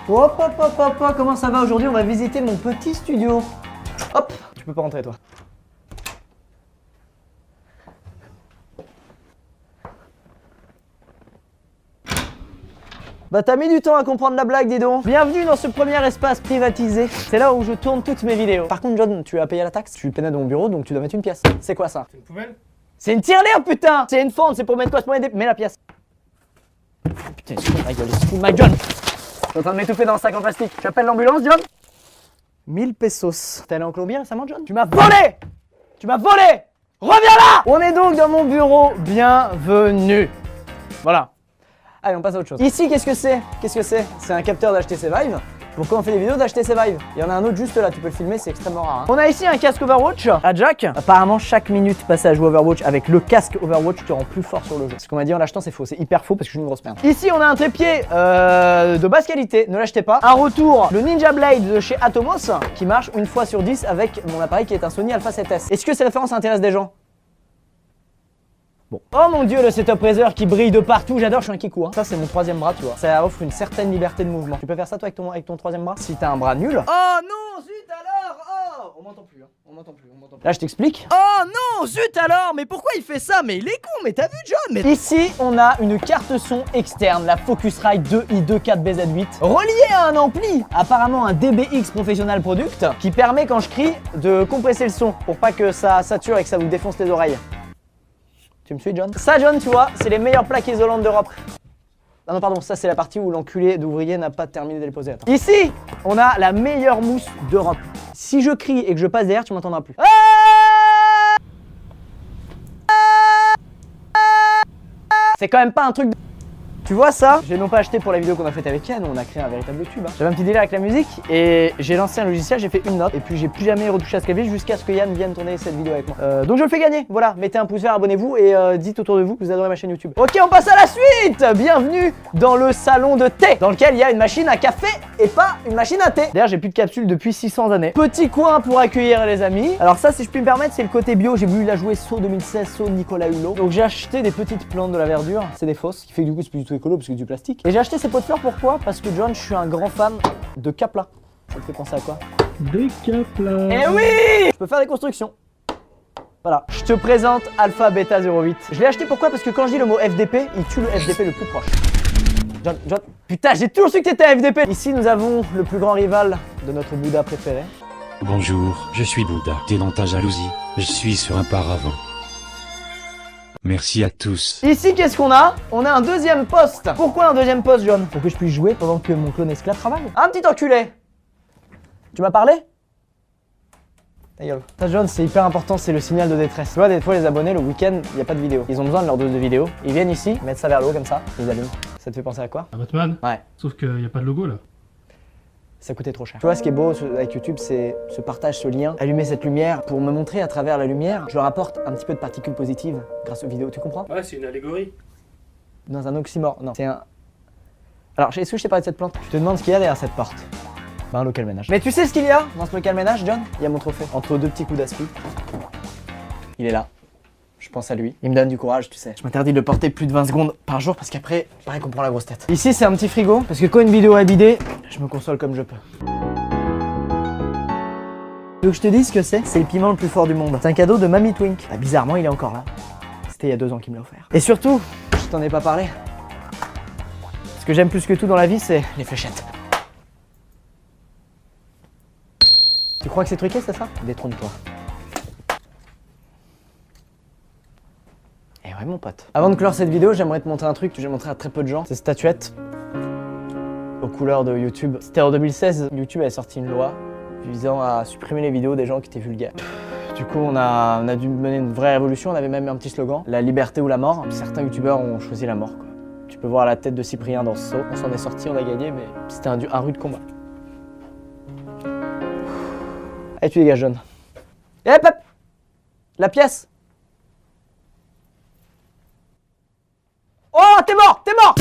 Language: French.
Hop, hop, hop, hop, hop, comment ça va aujourd'hui? On va visiter mon petit studio. Hop, tu peux pas rentrer toi. Bah t'as mis du temps à comprendre la blague, dis donc. Bienvenue dans ce premier espace privatisé. C'est là où je tourne toutes mes vidéos. Par contre John, tu as payé la taxe. Tu pénètres dans mon bureau donc tu dois mettre une pièce. C'est quoi ça? C'est une poubelle? C'est une tirelire putain. C'est une fente, c'est pour mettre quoi? C'est pour mettre des... Mets la pièce. Putain, il se fout de ma gueule, il se fout de ma gueule. Je suis en train de m'étouffer dans un sac en plastique. Tu appelles l'ambulance, John? 1000 pesos. T'es allé en Colombie récemment, John? Tu m'as volé! Tu m'as volé! Reviens là! On est donc dans mon bureau. Bienvenue. Voilà. Allez, on passe à autre chose. Ici, qu'est-ce que c'est? C'est un capteur d'HTC Vive. Pourquoi on fait des vidéos d'HTC Vive? Il y en a un autre juste là, tu peux le filmer, c'est extrêmement rare. On a ici un casque Overwatch à Jack. Apparemment, chaque minute passée à jouer Overwatch avec le casque Overwatch te rend plus fort sur le jeu. Ce qu'on m'a dit en l'achetant, c'est faux, c'est hyper faux parce que je suis une grosse merde. Ici, on a un trépied de basse qualité, ne l'achetez pas. Un retour, le Ninja Blade de chez Atomos qui marche une fois sur 10 avec mon appareil qui est un Sony Alpha 7S. Est-ce que ces références intéressent des gens? Bon. Oh mon dieu, le setup Razer qui brille de partout, j'adore, je suis un kikou. Hein. Ça c'est mon troisième bras, tu vois. Ça offre une certaine liberté de mouvement. Tu peux faire ça toi avec ton troisième bras? Si t'as un bras nul. Oh non, zut alors. Oh, on m'entend plus, hein. On m'entend plus. Là je t'explique. Oh non, zut alors. Mais pourquoi il fait ça? Mais il est con, mais t'as vu John? Mais... Ici on a une carte son externe, la Focusrite 2i24BZ8, reliée à un ampli, apparemment un DBX Professional Product, qui permet quand je crie de compresser le son pour pas que ça sature et que ça vous défonce les oreilles. Tu me suis, John? Ça, John, tu vois, c'est les meilleures plaques isolantes d'Europe. Ah non, pardon, ça c'est la partie où l'enculé d'ouvrier n'a pas terminé de les poser. Attends. Ici, on a la meilleure mousse d'Europe. Si je crie et que je passe derrière, tu m'entendras plus. C'est quand même pas un truc de... Tu vois ça? J'ai non pas acheté pour la vidéo qu'on a faite avec Yann, on a créé un véritable tube. Hein. J'avais un petit délire avec la musique et j'ai lancé un logiciel, j'ai fait une note et puis j'ai plus jamais retouché à ce clavier jusqu'à ce que Yann vienne tourner cette vidéo avec moi. Donc je le fais gagner, voilà, mettez un pouce vert, abonnez-vous et dites autour de vous que vous adorez ma chaîne YouTube. Ok, on passe à la suite. Bienvenue dans le salon de thé, dans lequel il y a une machine à café et pas une machine à thé. D'ailleurs j'ai plus de capsules depuis 600 années. Petit coin pour accueillir les amis. Alors ça, si je puis me permettre, c'est le côté bio. J'ai voulu la jouer saut 2016, saut Nicolas Hulot. Donc j'ai acheté des petites plantes de la verdure, c'est des fausses, ce qui fait que du coup c'est plus du tout écolo parce que c'est du plastique. Et j'ai acheté ces pots de fleurs, pourquoi? Parce que John, je suis un grand fan de Kapla. Ça te fait penser à quoi? De Kapla. Eh oui! Je peux faire des constructions. Voilà. Je te présente Alpha Beta 08. Je l'ai acheté pourquoi? Parce que quand je dis le mot FDP, il tue le FDP le plus proche. John, putain, j'ai toujours su que t'étais un FDP! Ici, nous avons le plus grand rival de notre Bouddha préféré. Bonjour, je suis Bouddha. T'es dans ta jalousie. Je suis sur un paravent. Merci à tous. Ici, qu'est-ce qu'on a? On a un deuxième poste. Pourquoi un deuxième poste, John? Pour que je puisse jouer pendant que mon clone esclave travaille. Un petit enculé. Tu m'as parlé? Ta gueule. Ça, John, c'est hyper important, c'est le signal de détresse. Tu vois, des fois, les abonnés, le week-end, il n'y a pas de vidéo. Ils ont besoin de leur dose de vidéo. Ils viennent ici, mettent ça vers le haut comme ça, ils allument. Ça te fait penser à quoi? Un Batman? Ouais. Sauf qu'il n'y a pas de logo là. Ça coûtait trop cher. Tu vois, ce qui est beau avec YouTube, c'est ce partage, ce lien. Allumer cette lumière pour me montrer à travers la lumière. Je leur apporte un petit peu de particules positives grâce aux vidéos, tu comprends? Ouais, c'est une allégorie. Dans un oxymore, non. C'est un... Alors, est-ce que je t'ai parlé de cette plante? Tu te demandes ce qu'il y a derrière cette porte. Ben, un local ménage. Mais tu sais ce qu'il y a dans ce local ménage, John? Il y a mon trophée. Entre deux petits coups d'aspi. Il est là. Je pense à lui. Il me donne du courage, tu sais. Je m'interdis de le porter plus de 20 secondes par jour parce qu'après, pareil qu'on prend la grosse tête. Ici, c'est un petit frigo parce que quand une vidéo est bidée, je me console comme je peux. Tu veux que je te dise ce que c'est? C'est le piment le plus fort du monde. C'est un cadeau de Mamie Twink. Bah, bizarrement, il est encore là. C'était il y a 2 ans qu'il me l'a offert. Et surtout, je t'en ai pas parlé. Ce que j'aime plus que tout dans la vie, c'est les fléchettes. Tu crois que c'est truqué, c'est ça? Détrône-toi. Eh ouais, mon pote. Avant de clore cette vidéo, j'aimerais te montrer un truc que j'ai montré à très peu de gens. Cette statuette aux couleurs de YouTube. C'était en 2016, YouTube avait sorti une loi visant à supprimer les vidéos des gens qui étaient vulgaires. Du coup, on a dû mener une vraie révolution. On avait même un petit slogan, la liberté ou la mort. Certains youtubeurs ont choisi la mort, quoi. Tu peux voir la tête de Cyprien dans ce saut. On s'en est sorti, on a gagné, mais c'était un rude combat. Allez, tu dégages, John. Et hop, hop. La pièce. Oh, t'es mort, t'es mort.